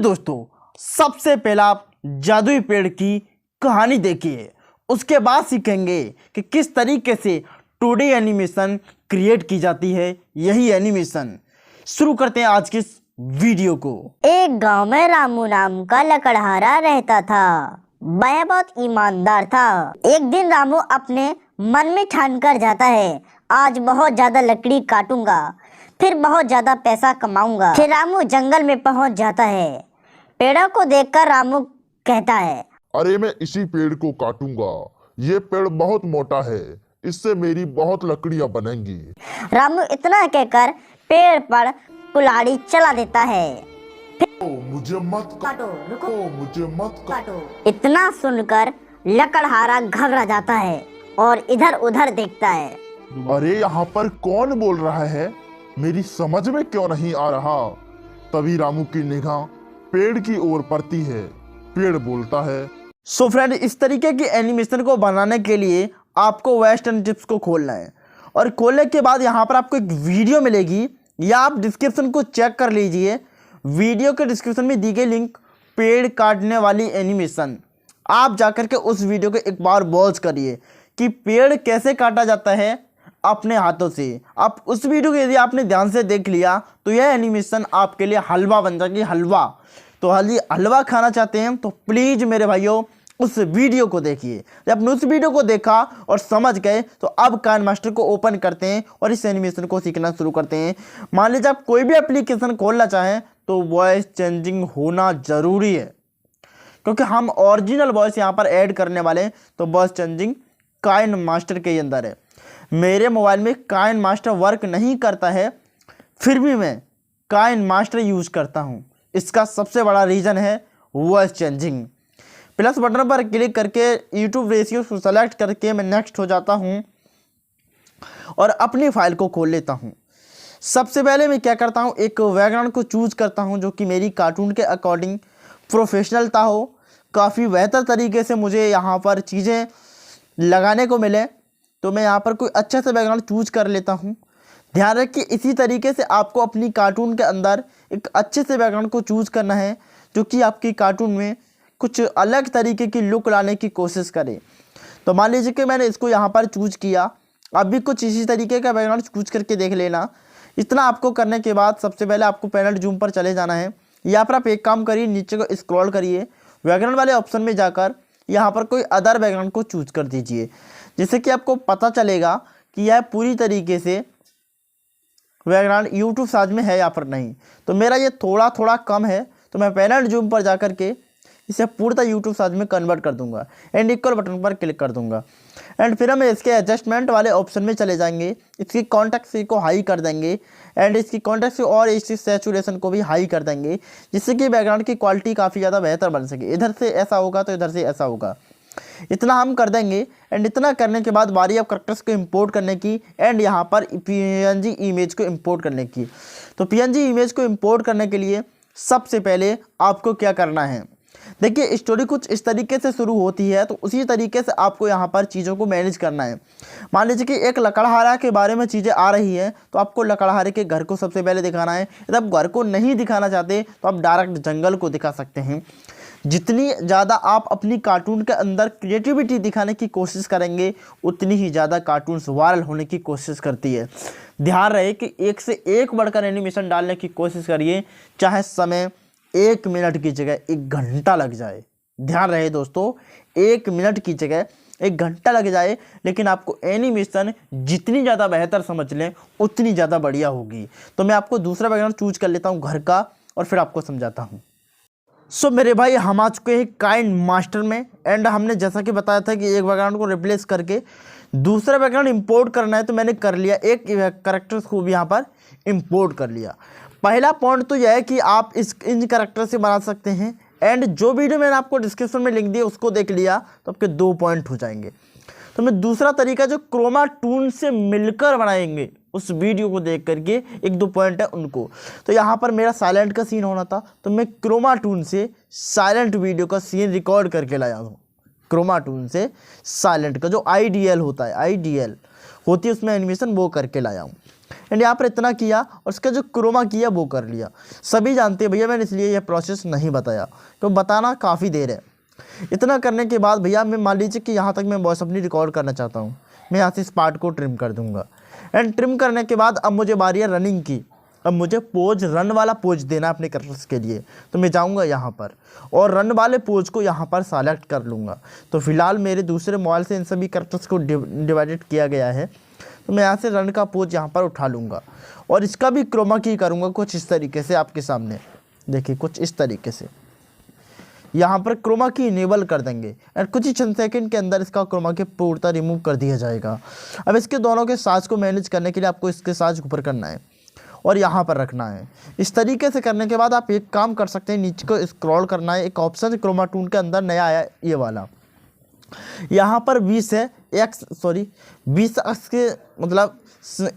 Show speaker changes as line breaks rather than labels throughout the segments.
दोस्तों, सबसे पहला आप जादुई पेड़ की कहानी देखिए, उसके बाद सीखेंगे कि किस तरीके से 2D एनिमेशन क्रिएट की जाती है। यही एनिमेशन शुरू करते हैं आज के इस वीडियो को।
एक गांव में रामू नाम का लकड़हारा रहता था। वह बहुत ईमानदार था। एक दिन रामू अपने मन में ठान कर जाता है, आज बहुत ज्यादा लकड़ी काटूंगा, फिर बहुत ज्यादा पैसा कमाऊंगा। फिर रामू जंगल में पहुंच जाता है। पेड़ों को देखकर रामू कहता है,
अरे मैं इसी पेड़ को काटूंगा, ये पेड़ बहुत मोटा है, इससे मेरी बहुत लकड़ियां बनेंगी।
रामू इतना कहकर पेड़ पर कुल्हाड़ी चला देता है।
मुझे मत
काटो, रुको,
मुझे मत
काटो। इतना सुनकर लकड़हारा घबरा जाता है और इधर उधर देखता है।
अरे यहाँ पर कौन बोल रहा है, मेरी समझ में क्यों नहीं आ रहा। तभी रामू की निगाह पेड़ की ओर पड़ती है। पेड़ बोलता है,
सो फ्रेंड, इस तरीके की एनिमेशन को बनाने के लिए आपको वेस्टर्न टिप्स को खोलना है और खोलने के बाद यहाँ पर आपको एक वीडियो मिलेगी, या आप डिस्क्रिप्शन को चेक कर लीजिए। वीडियो के डिस्क्रिप्शन में दी गई लिंक पेड़ काटने वाली एनिमेशन, आप जाकर के उस वीडियो को एक बार वॉच करिए कि पेड़ कैसे काटा जाता है अपने हाथों से। आप उस वीडियो को यदि आपने ध्यान से देख लिया तो यह एनिमेशन आपके लिए हलवा बन जाएगी। हलवा तो यदि हलवा खाना चाहते हैं तो प्लीज़ मेरे भाइयों उस वीडियो को देखिए। जब आपने उस वीडियो को देखा और समझ गए तो अब काइन मास्टर को ओपन करते हैं और इस एनिमेशन को सीखना शुरू करते हैं। मान लीजिए आप कोई भी एप्लीकेशन खोलना चाहें तो वॉइस चेंजिंग होना ज़रूरी है, क्योंकि हम ओरिजिनल वॉइस यहाँ पर ऐड करने वाले हैं। तो वॉइस चेंजिंग काइन मास्टर के अंदर है। मेरे मोबाइल में काइन मास्टर वर्क नहीं करता है, फिर भी मैं काइन मास्टर यूज़ करता हूँ। इसका सबसे बड़ा रीज़न है वॉइस चेंजिंग। प्लस बटन पर क्लिक करके यूट्यूब रेशियो को सेलेक्ट करके मैं नेक्स्ट हो जाता हूँ और अपनी फाइल को खोल लेता हूँ। सबसे पहले मैं क्या करता हूँ, एक बैकग्राउंड को चूज़ करता हूँ जो कि मेरी कार्टून के अकॉर्डिंग प्रोफेशनलता हो, काफ़ी बेहतर तरीके से मुझे यहाँ पर चीज़ें लगाने को मिले। तो मैं यहाँ पर कोई अच्छा सा बैकग्राउंड चूज कर लेता हूँ। ध्यान रखिए, इसी तरीके से आपको अपनी कार्टून के अंदर एक अच्छे से बैकग्राउंड को चूज करना है जो कि आपकी कार्टून में कुछ अलग तरीके की लुक लाने की कोशिश करे। तो मान लीजिए कि मैंने इसको यहाँ पर चूज किया, अब भी कुछ इसी तरीके का बैकग्राउंड चूज करके देख लेना। इतना आपको करने के बाद सबसे पहले आपको पैनल जूम पर चले जाना है। यहाँ पर आप एक काम करिए, नीचे को स्क्रॉल करिए, बैकग्राउंड वाले ऑप्शन में जाकर यहाँ पर कोई अदर बैकग्राउंड को चूज कर दीजिए, जिससे कि आपको पता चलेगा कि यह पूरी तरीके से बैकग्राउंड यूट्यूब साइज में है या फिर नहीं। तो मेरा ये थोड़ा थोड़ा कम है, तो मैं पैनल जूम पर जाकर के इसे पूर्णतः यूट्यूब साइज में कन्वर्ट कर दूंगा एंड इक्वल बटन पर क्लिक कर दूंगा। एंड फिर हम इसके एडजस्टमेंट वाले ऑप्शन में चले जाएंगे, इसकी कॉन्टेक्स्ट को हाई कर देंगे एंड इसकी कॉन्टेक्स्ट और इसकी सैचुरेशन को भी हाई कर देंगे, जिससे कि बैकग्राउंड की क्वालिटी काफ़ी ज़्यादा बेहतर बन सके। इधर से ऐसा होगा तो इधर से ऐसा होगा, इतना हम कर देंगे। एंड इतना करने के बाद बारी अब कैरेक्टर्स को इंपोर्ट करने की एंड यहाँ पर PNG इमेज को इंपोर्ट करने की। तो PNG इमेज को इंपोर्ट करने के लिए सबसे पहले आपको क्या करना है, देखिए स्टोरी कुछ इस तरीके से शुरू होती है, तो उसी तरीके से आपको यहाँ पर चीज़ों को मैनेज करना है। मान लीजिए कि एक लकड़हारा के बारे में चीज़ें आ रही हैं, तो आपको लकड़हारे के घर को सबसे पहले दिखाना है। यदि आप घर को नहीं दिखाना चाहते तो आप डायरेक्ट जंगल को दिखा सकते हैं। जितनी ज़्यादा आप अपनी कार्टून के अंदर क्रिएटिविटी दिखाने की कोशिश करेंगे, उतनी ही ज़्यादा कार्टून्स वायरल होने की कोशिश करती है। ध्यान रहे कि एक से एक बढ़कर एनिमेशन डालने की कोशिश करिए, चाहे समय 1 मिनट की जगह 1 घंटा लग जाए। ध्यान रहे दोस्तों, 1 मिनट की जगह 1 घंटा लग जाए, लेकिन आपको एनिमेशन जितनी ज़्यादा बेहतर समझ लें उतनी ज़्यादा बढ़िया होगी। तो मैं आपको दूसरा बैकग्राउंड चूज कर लेता हूँ घर का और फिर आपको समझाता हूँ। सो मेरे भाई, हम आ चुके हैं काइन मास्टर में एंड हमने जैसा कि बताया था कि एक बैकग्राउंड को रिप्लेस करके दूसरा बैकग्राउंड इंपोर्ट करना है, तो मैंने कर लिया। एक कैरेक्टर्स को भी यहाँ पर इंपोर्ट कर लिया। पहला पॉइंट तो यह है कि आप इन कैरेक्टर से बना सकते हैं एंड जो वीडियो मैंने आपको डिस्क्रिप्शन में लिंक दिया उसको देख लिया तो आपके 2 पॉइंट हो जाएंगे। तो मैं दूसरा तरीका जो क्रोमा टून से मिलकर बनाएंगे, उस वीडियो को देख करके 1-2 पॉइंट है उनको। तो यहाँ पर मेरा साइलेंट का सीन होना था, तो मैं क्रोमा टून से साइलेंट वीडियो का सीन रिकॉर्ड करके लाया हूँ। क्रोमा टून से साइलेंट का जो IDL होता है, IDL होती है उसमें एनिमेशन, वो करके लाया हूँ। एंड यहाँ पर इतना किया और उसका जो क्रोमा किया वो कर लिया। सभी जानते हैं भैया, मैंने इसलिए यह प्रोसेस नहीं बताया, तो बताना काफ़ी देर है। इतना करने के बाद भैया मैं मान लीजिए कि यहाँ तक मैं वॉइस अपनी रिकॉर्ड करना चाहता हूँ, मैं यहाँ से इस पार्ट को ट्रिम कर दूँगा। एंड ट्रिम करने के बाद अब मुझे बारी है रनिंग की। अब मुझे पोज, रन वाला पोज देना अपने कैरेक्टर्स के लिए, तो मैं जाऊंगा यहाँ पर और रन वाले पोज को यहाँ पर सेलेक्ट कर लूँगा। तो फिलहाल मेरे दूसरे मोबाइल से इन सभी कैरेक्टर्स को डिवाइडेड किया गया है, तो मैं यहाँ से रन का पोज यहाँ पर उठा लूँगा और इसका भी क्रोमा की करूँगा कुछ इस तरीके से आपके सामने। देखिए कुछ इस तरीके से यहाँ पर क्रोमा की इनेबल कर देंगे और कुछ ही चंद सेकंड के अंदर इसका क्रोमा की पूर्णतः रिमूव कर दिया जाएगा। अब इसके दोनों के साइज को मैनेज करने के लिए आपको इसके साइज ऊपर करना है और यहाँ पर रखना है। इस तरीके से करने के बाद आप एक काम कर सकते हैं, नीचे को स्क्रॉल करना है, एक ऑप्शन क्रोमा टून के अंदर नया आया ये वाला, यहाँ पर 20 है, 20 अक्ष के मतलब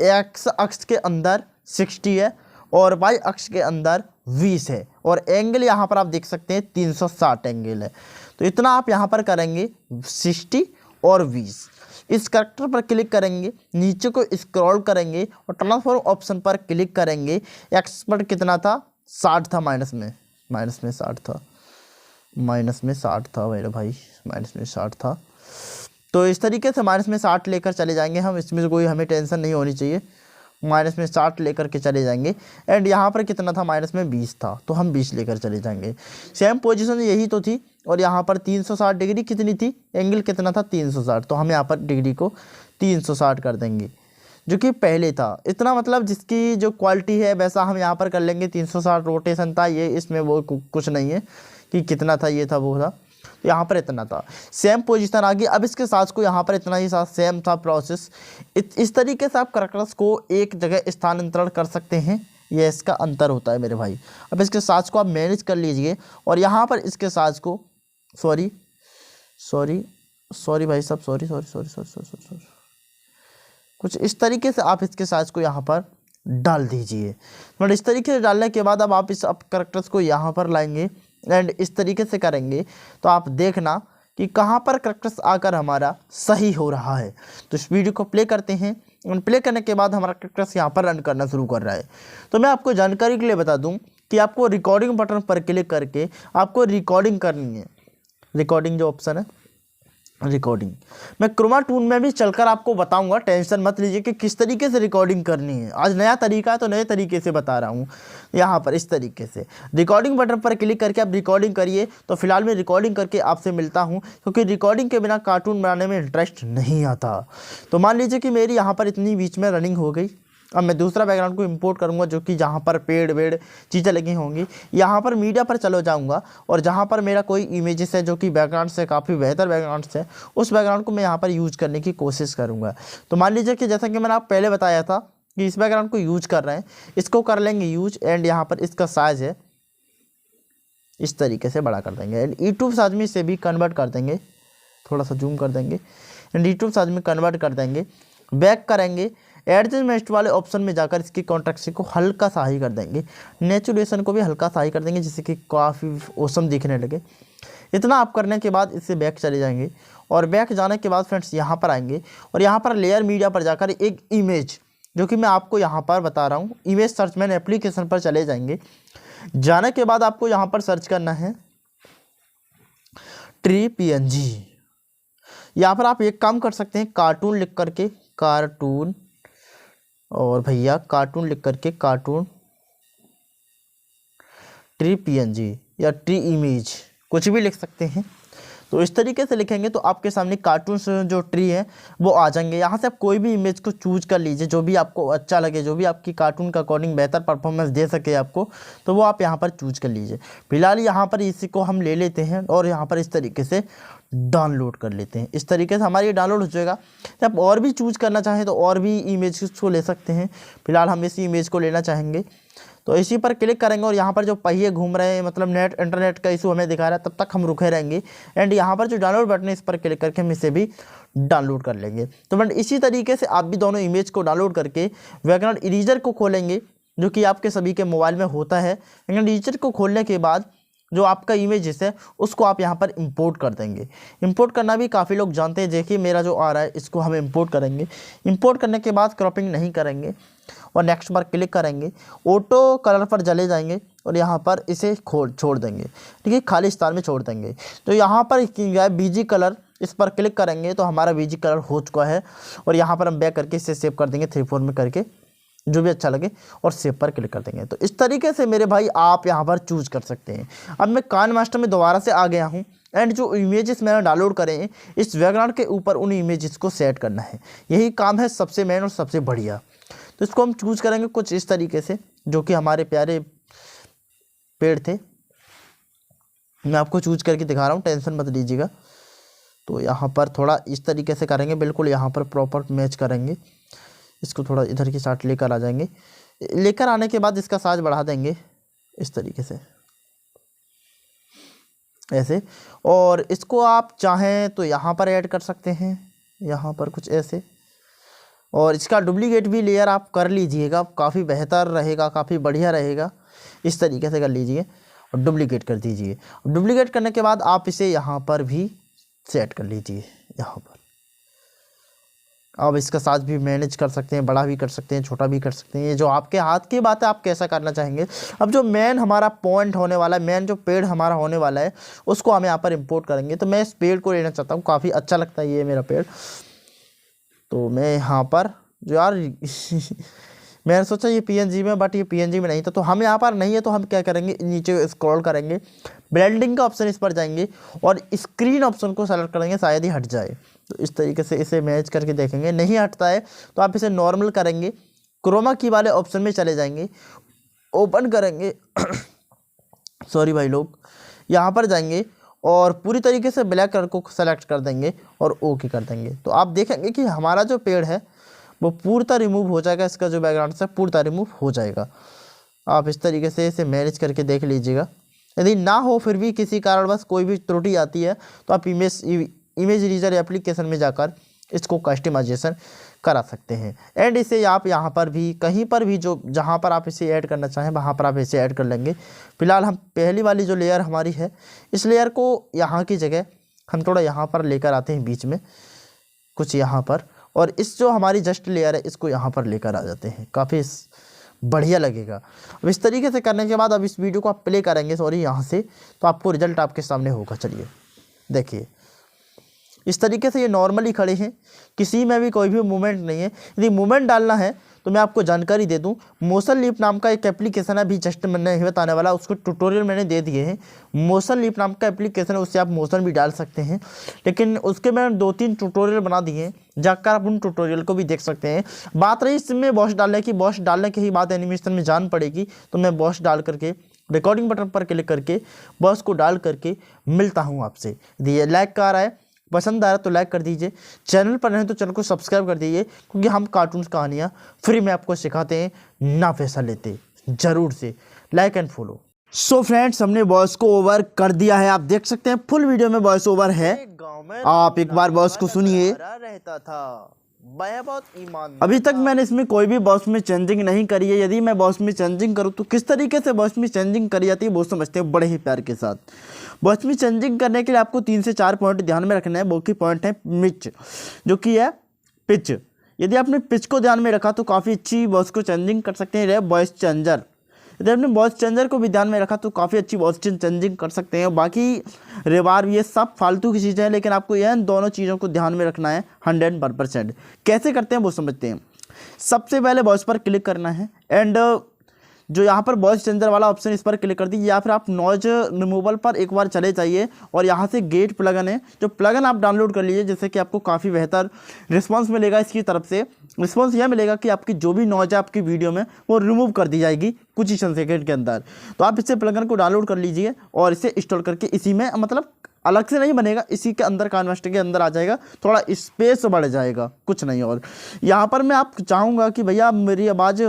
एक्स अक्ष के अंदर 60 है और वाई अक्ष के अंदर 20 है और एंगल यहाँ पर आप देख सकते हैं 360 एंगल है। तो इतना आप यहाँ पर करेंगे 60 और 20। इस कैरेक्टर पर क्लिक करेंगे, नीचे को स्क्रॉल करेंगे और ट्रांसफॉर्म ऑप्शन पर क्लिक करेंगे। एक्स पर कितना था, 60 था, माइनस में 60 था, मेरे भाई माइनस में 60 था। तो इस तरीके से माइनस में 60 लेकर चले जाएंगे हम, इसमें कोई हमें टेंशन नहीं होनी चाहिए। माइनस में 60 लेकर के चले जाएंगे एंड यहाँ पर कितना था, माइनस में 20 था, तो हम 20 लेकर चले जाएंगे। सेम पोजीशन यही तो थी और यहाँ पर 360 डिग्री कितनी थी, एंगल कितना था 360, तो हम यहाँ पर डिग्री को 360 कर देंगे जो कि पहले था। इतना मतलब जिसकी जो क्वालिटी है वैसा हम यहाँ पर कर लेंगे। 360 रोटेशन था ये, इसमें वो कुछ नहीं है कि कितना था, ये था वो था, तो यहाँ पर इतना था। सेम पोजीशन आ गई। अब इसके साथ को यहाँ पर इतना ही साथ सेम था प्रोसेस। इस तरीके से आप कैरेक्टर्स को एक जगह स्थानांतरण कर सकते हैं, ये इसका अंतर होता है मेरे भाई। अब इसके साथ को आप मैनेज कर लीजिए और यहाँ पर इसके साथ को सॉरी भाई साहब, सॉरी कुछ इस तरीके से आप इसके साइज को यहाँ पर डाल दीजिए। और इस तरीके से डालने के बाद अब आप इस कैरेक्टर्स को यहाँ पर लाएंगे एंड इस तरीके से करेंगे तो आप देखना कि कहाँ पर कैरेक्टर्स आकर हमारा सही हो रहा है। तो इस वीडियो को प्ले करते हैं और प्ले करने के बाद हमारा कैरेक्टर्स यहाँ पर रन करना शुरू कर रहा है। तो मैं आपको जानकारी के लिए बता दूँ कि आपको रिकॉर्डिंग बटन पर क्लिक करके आपको रिकॉर्डिंग करनी है। रिकॉर्डिंग जो ऑप्शन है, रिकॉर्डिंग मैं क्रोमा टून में भी चलकर आपको बताऊंगा, टेंशन मत लीजिए कि किस तरीके से रिकॉर्डिंग करनी है। आज नया तरीका है तो नए तरीके से बता रहा हूँ। यहाँ पर इस तरीके से रिकॉर्डिंग बटन पर क्लिक करके आप रिकॉर्डिंग करिए। तो फिलहाल मैं रिकॉर्डिंग करके आपसे मिलता हूँ, क्योंकि रिकॉर्डिंग के बिना कार्टून बनाने में इंटरेस्ट नहीं आता। तो मान लीजिए कि मेरी यहाँ पर इतनी बीच में रनिंग हो गई। अब मैं दूसरा बैकग्राउंड को इंपोर्ट करूंगा जो कि जहाँ पर पेड़ वेड़ चीज़ें लगी होंगी। यहाँ पर मीडिया पर चलो जाऊंगा और जहाँ पर मेरा कोई इमेजेस है जो कि बैकग्राउंड से काफ़ी बेहतर बैकग्राउंड है, उस बैकग्राउंड को मैं यहाँ पर यूज करने की कोशिश करूँगा। तो मान लीजिए कि जैसा कि मैंने आप पहले बताया था कि इस बैकग्राउंड को यूज कर रहे हैं, इसको कर लेंगे यूज एंड यहाँ पर इसका साइज है इस तरीके से बड़ा कर देंगे एंड यूट्यूब साइज में से भी कन्वर्ट कर देंगे, थोड़ा सा जूम कर देंगे एंड यूट्यूब साइज में कन्वर्ट कर देंगे। बैक करेंगे, एडजस्टमेंट वाले ऑप्शन में जाकर इसकी कॉन्ट्रास्ट को हल्का सा हाई कर देंगे, नेचुरेशन को भी हल्का सा हाई कर देंगे जिससे कि काफ़ी औसम दिखने लगे। इतना आप करने के बाद इससे बैक चले जाएंगे और बैक जाने के बाद फ्रेंड्स यहाँ पर आएंगे और यहाँ पर लेयर मीडिया पर जाकर एक इमेज जो कि मैं आपको यहाँ पर बता रहा हूँ, इमेज सर्च मैन एप्लीकेशन पर चले जाएंगे। जाने के बाद आपको यहाँ पर सर्च करना है ट्री PNG। यहाँ पर आप एक काम कर सकते हैं, कार्टून लिख करके कार्टून और भैया कार्टून लिख करके कार्टून ट्री PNG या ट्री इमेज कुछ भी लिख सकते हैं। तो इस तरीके से लिखेंगे तो आपके सामने कार्टून से जो ट्री है वो आ जाएंगे। यहाँ से आप कोई भी इमेज को चूज कर लीजिए जो भी आपको अच्छा लगे, जो भी आपकी कार्टून का अकॉर्डिंग बेहतर परफॉर्मेंस दे सके आपको, तो वो आप यहाँ पर चूज कर लीजिए। फिलहाल यहाँ पर इसी को हम ले लेते हैं और यहाँ पर इस तरीके से डाउनलोड कर लेते हैं। इस तरीके से हमारी डाउनलोड हो जाएगा। जब आप और भी चूज करना चाहें तो और भी इमेज को ले सकते हैं। फिलहाल हम इसी इमेज को लेना चाहेंगे तो इसी पर क्लिक करेंगे और यहाँ पर जो पहिए घूम रहे हैं, मतलब इंटरनेट का इशू हमें दिखा रहा है, तब तक हम रुके रहेंगे एंड यहाँ पर जो डाउनलोड बटन है इस पर क्लिक करके हम इसे भी डाउनलोड कर लेंगे। तो फ्रेंड इसी तरीके से आप भी दोनों इमेज को डाउनलोड करके बैकग्राउंड इरेजर को खोलेंगे जो कि आपके सभी के मोबाइल में होता है। बैकग्राउंड इरेजर को खोलने के बाद जो आपका इमेजेस है उसको आप यहाँ पर इंपोर्ट कर देंगे। इंपोर्ट करना भी काफ़ी लोग जानते हैं। देखिए मेरा जो आ रहा है इसको हम इंपोर्ट करेंगे। इंपोर्ट करने के बाद क्रॉपिंग नहीं करेंगे और नेक्स्ट पर क्लिक करेंगे, ऑटो कलर पर चले जाएंगे और यहाँ पर इसे छोड़ देंगे, ठीक है, खाली स्थान में छोड़ देंगे। तो यहाँ पर बीजी कलर, इस पर क्लिक करेंगे तो हमारा बीजी कलर हो चुका है और यहाँ पर हम बैक करके इसे सेव कर देंगे 3-4 में करके, जो भी अच्छा लगे, और सेव पर क्लिक कर देंगे। तो इस तरीके से मेरे भाई आप यहाँ पर चूज कर सकते हैं। अब मैं कान मास्टर में दोबारा से आ गया हूँ एंड जो इमेजेस मैंने डाउनलोड करे हैं इस बैकग्राउंड के ऊपर उन इमेजेस को सेट करना है। यही काम है सबसे मेन और सबसे बढ़िया। तो इसको हम चूज करेंगे कुछ इस तरीके से, जो कि हमारे प्यारे पेड़ थे। मैं आपको चूज करके दिखा रहा हूँ, टेंशन मत लीजिएगा। तो यहाँ पर थोड़ा इस तरीके से करेंगे, बिल्कुल यहाँ पर प्रॉपर मैच करेंगे। इसको थोड़ा इधर की साइड लेकर आ जाएंगे। लेकर आने के बाद इसका साइज बढ़ा देंगे इस तरीके से, ऐसे। और इसको आप चाहें तो यहाँ पर ऐड कर सकते हैं, यहाँ पर कुछ ऐसे। और इसका डुप्लीकेट भी लेयर आप कर लीजिएगा, काफ़ी बेहतर रहेगा, काफ़ी बढ़िया रहेगा। इस तरीके से कर लीजिए और डुप्लीकेट कर दीजिए। डुप्लीकेट करने के बाद आप इसे यहाँ पर भी सेट कर लीजिए। यहाँ पर अब इसका साइज भी मैनेज कर सकते हैं, बड़ा भी कर सकते हैं, छोटा भी कर सकते हैं। ये जो आपके हाथ की बात है, आप कैसा करना चाहेंगे। अब जो मेन हमारा पॉइंट होने वाला है, मेन जो पेड़ हमारा होने वाला है, उसको हम यहाँ पर इंपोर्ट करेंगे। तो मैं इस पेड़ को लेना चाहता हूँ, काफ़ी अच्छा लगता है ये मेरा पेड़। तो मैं यहाँ पर जो यार मैंने सोचा ये PNG में, बट ये PNG में नहीं था। तो हम यहाँ पर नहीं है, तो हम क्या करेंगे, नीचे स्क्रॉल करेंगे, ब्लेंडिंग का ऑप्शन इस पर जाएंगे और स्क्रीन ऑप्शन को सेलेक्ट करेंगे, शायद ही हट जाए। तो इस तरीके से इसे मैच करके देखेंगे, नहीं हटता है तो आप इसे नॉर्मल करेंगे, क्रोमा की वाले ऑप्शन में चले जाएंगे, ओपन करेंगे सॉरी भाई लोग, यहाँ पर जाएंगे और पूरी तरीके से ब्लैक कलर को सेलेक्ट कर देंगे और ओके कर देंगे। तो आप देखेंगे कि हमारा जो पेड़ है वो पूर्णतः रिमूव हो जाएगा, इसका जो बैकग्राउंड से पूर्णतः रिमूव हो जाएगा। आप इस तरीके से इसे मैनेज करके देख लीजिएगा। यदि ना हो फिर भी किसी कारणवश कोई भी त्रुटि आती है तो आप इमेज इरेजर एप्लीकेशन में जाकर इसको कस्टमाइजेशन करा सकते हैं। एंड इसे आप यहाँ पर भी कहीं पर भी जो जहाँ पर आप इसे ऐड करना चाहें वहाँ पर आप इसे ऐड कर लेंगे। फिलहाल हम पहली वाली जो लेयर हमारी है, इस लेयर को यहाँ की जगह हम थोड़ा यहाँ पर लेकर आते हैं, बीच में कुछ यहाँ पर, और इस जो हमारी जस्ट लेयर है इसको यहाँ पर लेकर आ जाते हैं, काफ़ी बढ़िया लगेगा। अब इस तरीके से करने के बाद अब इस वीडियो को आप प्ले करेंगे सॉरी यहाँ से, तो आपको रिजल्ट आपके सामने होगा। चलिए देखिए, इस तरीके से ये नॉर्मली खड़े हैं, किसी में भी कोई भी मूवमेंट नहीं है। यदि मूवमेंट डालना है तो मैं आपको जानकारी दे दूं, मोशन लीप नाम का एक एप्लीकेशन है, अभी जस्ट मैंने बताने वाला, उसको ट्यूटोरियल मैंने दे दिए हैं। मोशन लीप नाम का एप्लीकेशन है, उससे आप मोशन भी डाल सकते हैं, लेकिन उसके मैंने 2-3 ट्यूटोरियल बना दिए हैं, जाकर आप उन ट्यूटोरियल को भी देख सकते हैं। बात रही इसमें बॉस डालने की, बॉस डालने की ही बात एनिमेशन में जान पड़ेगी, तो मैं बॉस डाल करके रिकॉर्डिंग बटन पर क्लिक करके बॉस को डाल करके मिलता हूँ आपसे। यदि ये लाइक का आ रहा है, पसंद आ रहा है तो लाइक कर दीजिए, चैनल पर नहीं तो चैनल को सब्सक्राइब कर दीजिए, क्योंकि हम कार्टून्स कहानियाँ फ्री में आपको सिखाते हैं, ना पैसा लेते। ज़रूर से like and follow. So friends, हमने वॉइस को ओवर कर दिया है, आप देख सकते हैं फुल वीडियो में वॉइस ओवर है। आप एक बार वॉइस को सुनिए। रहता था बहुत ईमानदार। अभी तक मैंने इसमें कोई भी वॉइस में चेंजिंग नहीं करी है। यदि मैं वॉइस में चेंजिंग करूँ तो किस तरीके से वॉइस में चेंजिंग करी जाती है वो समझते हैं बड़े ही प्यार के साथ। वॉइस में चेंजिंग करने के लिए आपको 3 से 4 पॉइंट ध्यान में रखना है। वो की पॉइंट है पिच, जो कि है पिच। यदि आपने पिच को ध्यान में रखा तो काफ़ी अच्छी वॉइस को चेंजिंग कर सकते हैं। वॉइस चेंजर, यदि आपने वॉइस चेंजर को भी ध्यान में रखा तो काफ़ी अच्छी वॉइस चेंजिंग कर सकते हैं। बाकी रिवार्ब ये सब फालतू की चीज़ें हैं, लेकिन आपको यह दोनों चीज़ों को ध्यान में रखना है 100%। कैसे करते हैं वो समझते हैं। सबसे पहले वॉइस पर क्लिक करना है एंड जो यहाँ पर वॉइस चेंजर वाला ऑप्शन, इस पर क्लिक कर दीजिए, या फिर आप नॉइज रिमूवल पर एक बार चले जाइए और यहाँ से गेट प्लगन है, जो प्लगन आप डाउनलोड कर लीजिए, जिससे कि आपको काफ़ी बेहतर रिस्पांस मिलेगा। इसकी तरफ से रिस्पांस यह मिलेगा कि आपकी जो भी नॉइज है आपकी वीडियो में वो रिमूव कर दी जाएगी कुछ ही सेकेंड के अंदर। तो आप इससे प्लगन को डाउनलोड कर लीजिए और इसे इंस्टॉल करके इसी में, मतलब अलग से नहीं बनेगा, इसी के अंदर कानमास्टर के अंदर आ जाएगा, थोड़ा स्पेस बढ़ जाएगा, कुछ नहीं। और यहाँ पर मैं आप चाहूँगा कि भैया मेरी आवाज़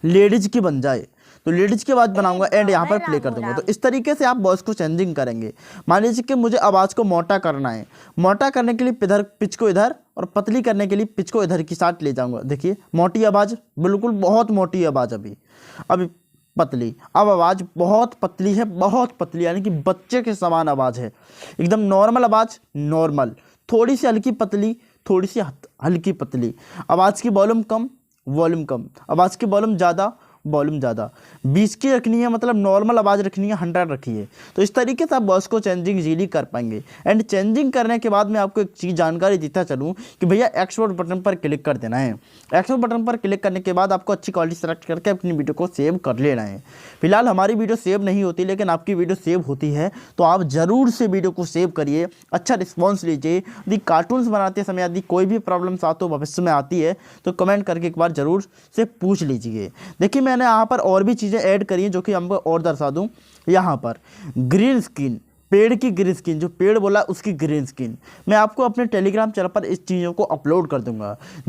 लेडीज की बन जाए, तो लेडीज की आवाज़ बनाऊंगा एंड यहाँ पर प्ले कर दूंगा। तो इस तरीके से आप वॉइस को चेंजिंग करेंगे। मान लीजिए कि मुझे आवाज़ को मोटा करना है, मोटा करने के लिए इधर पिच को इधर और पतली करने के लिए पिच को इधर की साथ ले जाऊंगा। देखिए मोटी आवाज़, बिल्कुल बहुत मोटी आवाज़, अभी पतली, अब आवाज़ बहुत पतली है, बहुत पतली, यानी कि बच्चे के समान आवाज़ है। एकदम नॉर्मल आवाज़, नॉर्मल, थोड़ी सी हल्की पतली, थोड़ी सी हल्की पतली, आवाज़ की वॉल्यूम कम, वॉल्यूम कम, आवाज़ की वॉल्यूम ज़्यादा, वॉल्यूम ज़्यादा, 20 की रखनी है, मतलब नॉर्मल आवाज़ रखनी है 100 रखिए। तो इस तरीके से आप वॉइस को चेंजिंग इजीली कर पाएंगे। एंड चेंजिंग करने के बाद मैं आपको एक चीज़ जानकारी देता चलूँ कि भैया एक्सपोर्ट बटन पर क्लिक कर देना है। एक्सपोर्ट बटन पर क्लिक करने के बाद आपको अच्छी क्वालिटी सेलेक्ट करके अपनी वीडियो को सेव कर लेना है। फिलहाल हमारी वीडियो सेव नहीं होती, लेकिन आपकी वीडियो सेव होती है, तो आप ज़रूर से वीडियो को सेव करिए, अच्छा रिस्पॉन्स लीजिए। यदि कार्टून्स बनाते समय यदि कोई भी प्रॉब्लम्स आते हो भविष्य में आती है तो कमेंट करके एक बार ज़रूर से पूछ लीजिए। देखिए मैंने यहाँ पर और भी चीज़ें ऐड करी हैं जो कि हमको और दर्शा दूँ। यहाँ पर ग्रीन स्क्रीन, पेड़ की ग्रीन स्क्रीन, जो पेड़ बोला उसकी ग्रीन स्क्रीन, मैं आपको अपने टेलीग्राम चैनल पर इस चीज़ों को अपलोड कर दूंगा।